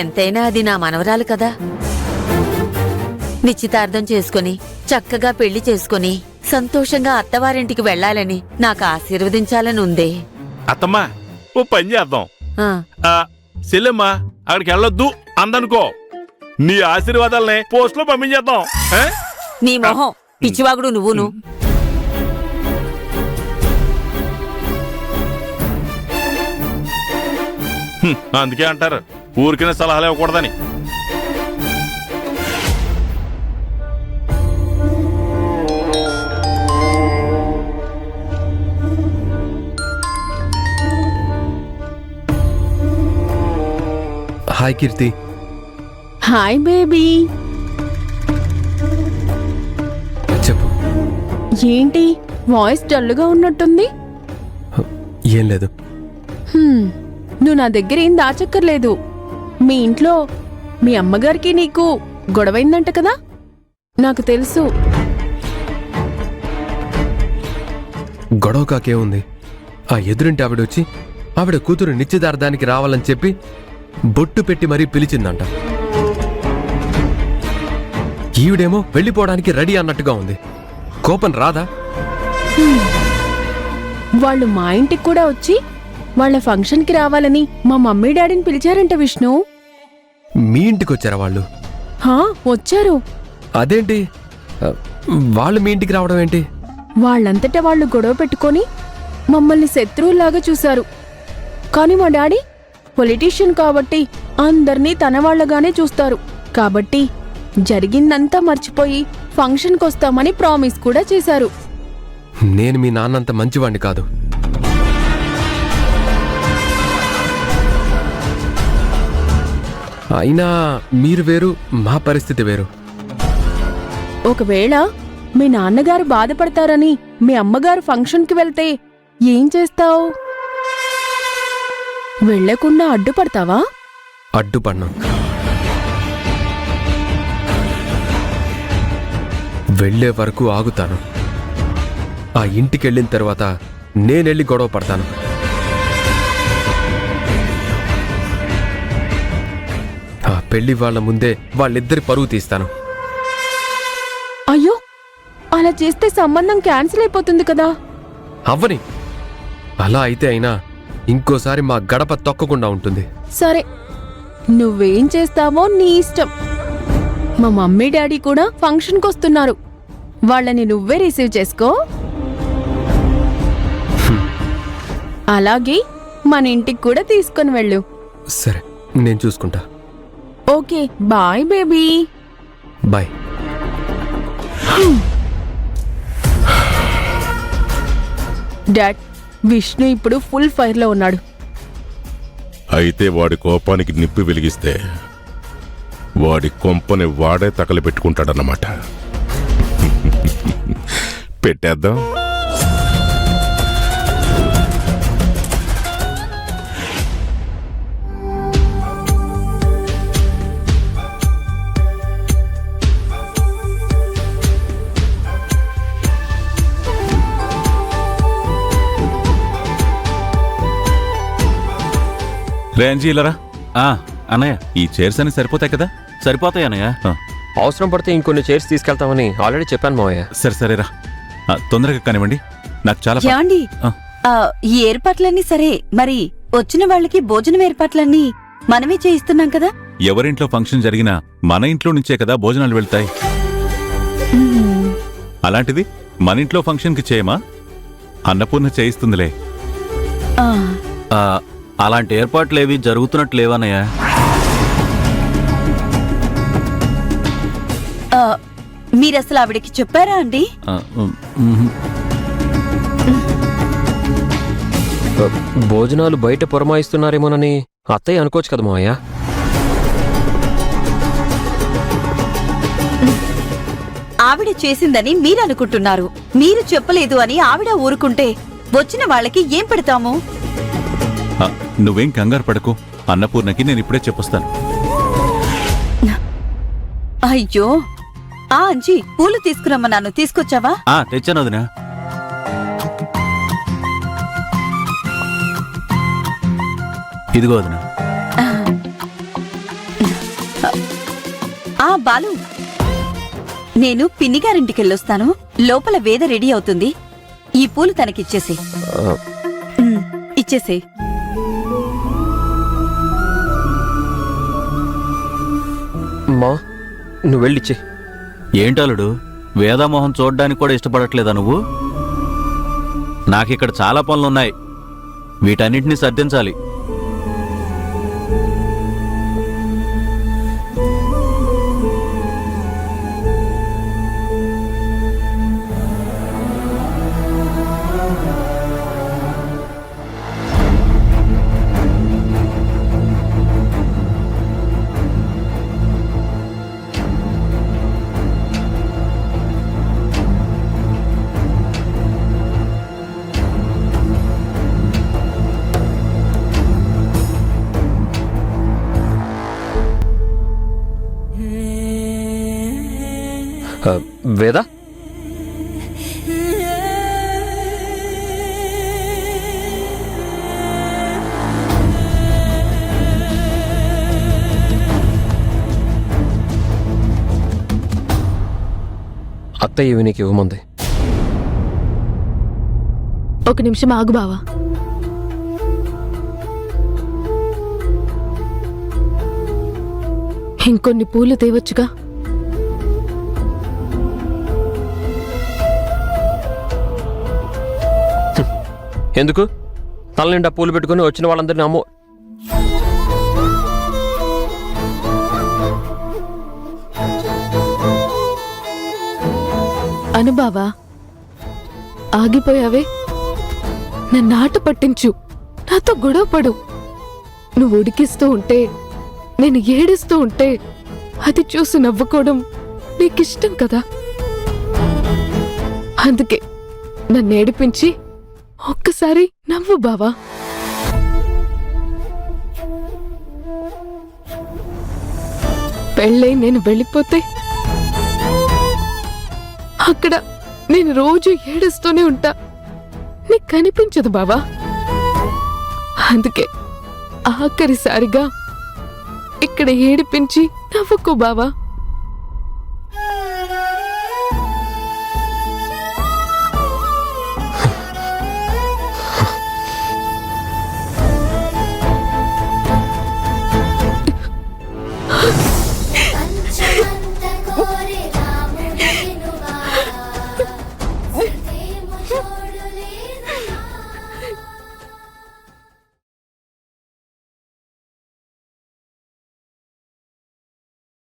ఎంతైనా అది నా మనవరాలు కదా. నిశ్చితార్థం చేసుకుని చక్కగా పెళ్లి చేసుకుని సంతోషంగా అత్తవారింటికి వెళ్లాలని నాకు ఆశీర్వదించాలని ఉంది. అత్తమ్మా, ఓ పని చేద్దాం. ఆ, సెల్లెమ్మా అక్కడికి వెళ్ళొద్దు అందనుకో. నీ ఆశీర్వాదాలనే పోస్ట్ లో పంపించేద్దాం. నీ మొహం పిచ్చివాగుడు నువ్వును. అందుకే అంటారు ఊరికిన సలహాలు ఇవ్వకూడదని. హాయ్ కీర్తి. Hi baby. చెప్పు. ఏంటి వాయిస్ డల్లుగా ఉన్నట్టుంది? ఏం లేదు. నువ్వు నా దగ్గర ఏం దాచక్కర్లేదు. మీ ఇంట్లో మీ అమ్మగారికి నీకు గొడవైందంట కదా, నాకు తెలుసు. గొడవ కాకే ఉంది. ఆ ఎదురింటి ఆవిడొచ్చి ఆవిడ కూతురు నిశ్చితార్థానికి రావాలని చెప్పి బొట్టు పెట్టి మరీ పిలిచిందంట. ఈవిడేమో వెళ్ళిపోవడానికి రెడీ అన్నట్టుగా ఉంది. కోపం రాదా? వాళ్ళు మా ఇంటికి కూడా వచ్చి వాళ్ళ ఫంక్షన్కి రావాలని మా మమ్మీ డాడీని పిలిచారంట విష్ణు. మీ ఇంటికి వచ్చారా వాళ్ళు? హా, వచ్చారు. అదేంటి వాళ్ళు మీ ఇంటికి రావడం ఏంటి? వాళ్ళంతటా వాళ్ళు గొడవ పెట్టుకొని మమ్మల్ని శత్రువులాగా చూశారు. కానీ మా డాడీ పొలిటీషియన్ కాబట్టి అందర్నీ తన వాళ్లగానే చూస్తారు. కాబట్టి జరిగిందంతా మర్చిపోయి ఫంక్షన్కి వస్తామని ప్రామిస్ కూడా చేశారు. నేను మీ నాన్నంత మంచివాణ్ణి కాదు. అయినా మీరు వేరు, మా పరిస్థితి వేరు. ఒకవేళ మీ నాన్నగారు బాధపడతారని మీ అమ్మగారు ఫంక్షన్కి వెళ్తే ఏం చేస్తావు? వెళ్లకుండా అడ్డుపడతావా? అడ్డుపడ్ను. వెళ్లే వరకు ఆగుతాను. ఆ ఇంటికెళ్ళిన తర్వాత నేనెళ్ళి గొడవ పడతాను. ఆ పెళ్లి వాళ్ళ ముందే వాళ్ళిద్దరి పరువు తీస్తాను. అయ్యో, అలా చేస్తే సంబంధం క్యాన్సిల్ అయిపోతుంది కదా. అవ్వని. అలా అయితే అయినా ఇంకోసారి మా గడప తొక్కకుండా ఉంటుంది. సరే, నువ్వేం చేస్తావో నీ ఇష్టం. మా మమ్మీ డాడీ కూడా ఫంక్షన్కి వస్తున్నారు. వాళ్ళని నువ్వే రిసీవ్ చేసుకో. అలాగే మన ఇంటికి కూడా తీసుకొని వెళ్ళు. సరే, నేను చూసుకుంటా. Okay, bye baby. Bye. Dad, Vishnu ఇప్పుడు ఫుల్ ఫైర్ లో ఉన్నాడు. అయితే వాడి కోపానికి నిప్పి వెలిగిస్తే వాడి కొంపని వాడే తగలి పెట్టుకుంటాడన్నమాట. పెట్టేద్దాం. రేంజీలరా. అన్నయ్య, ఈ చైర్స్ అన్ని సరిపోతాయి కదా? సరిపోతాయి అన్నయ్య. అవసరం పడితే ఇంకొన్ని చైర్స్ తీసుకెళ్తామని ఆల్రెడీ చెప్పాను మావయ్య. సరే సరేరా, తొందరగా కానివ్వండి. నాకు చాలా ఏమండి, ఈ ఏర్పాట్లన్నీ సరే, మరి వచ్చిన వాళ్ళకి భోజనం ఏర్పాట్లన్నీ మనమే చేయిస్తున్నాం కదా. ఎవరింట్లో ఫంక్షన్ జరిగినా మన ఇంట్లో నుంచే కదా భోజనాలు వెళ్తాయి. అలాంటిది మన ఇంట్లో ఫంక్షన్ కి చేయమా? అన్నపూర్ణ చేయిస్తుందిలే. అలాంటి ఏర్పాట్లేవి జరుగుతున్నట్టు లేవన్నయ్య. మీరసలు ఆవిడకి చెప్పారా అండి? భోజనాలు బయట పురమాయిస్తున్నారేమోనని అత్తయ్య అనుకోవచ్చు కదా మావయ్య. ఆవిడ చేసిందని మీరు అనుకుంటున్నారు. మీరు చెప్పలేదు అని ఆవిడ ఊరుకుంటే వచ్చిన వాళ్ళకి ఏం పెడతాము? నువ్వేం కంగారు పడకు. అన్నపూర్ణకి నేను ఇప్పుడే చెప్పొస్తాను. అయ్యో, అంజీ, పూలు తీసుకురమ్మన్నాను, తీసుకొచ్చావా? తెచ్చాను వదినా. ఇదిగో వదినా. ఆ బాలు, నేను పిన్నిగారింటికెళ్ళొస్తాను. లోపల వేద రెడీ అవుతుంది. ఈ పూలు తనకిచ్చేసి ఆ, ఇచ్చేసే. మా నువ్వు వెళ్ళిచ్చే. ఏంటలుడు, వేదామోహం చూడ్డానికి కూడా ఇష్టపడట్లేదా నువ్వు? నాకిక్కడ చాలా పనులున్నాయి, వీటన్నిటినీ సర్దించాలి. వేద, అత్తయ్య ఇవి నీకు ఇవ్వమంది. ఒక నిమిషం ఆగు బావా. ఇంకొన్ని పూలు తేవచ్చుగా. ఎందుకు? తల నిండా పూలు పెట్టుకుని వచ్చిన వాళ్ళందరినీ అమ్మో. అను బావా, ఆగిపోయావే. నన్ను ఆట పట్టించు, నాతో గొడవ పడు. నువ్వు ఉడికిస్తూ ఉంటే, నేను ఏడుస్తూ ఉంటే అది చూసి నవ్వుకోవడం నీకిష్టం కదా. అందుకే నన్ను ఏడిపించి ఒక్కసారి నవ్వు బావా. పెళ్ళై నేను వెళ్ళిపోతే అక్కడ నేను రోజు ఏడుస్తూనే ఉంటా. నీకు కనిపించదు బావా. అందుకే ఆఖరిసారిగా ఇక్కడ ఏడిపించి నవ్వుకో బావా.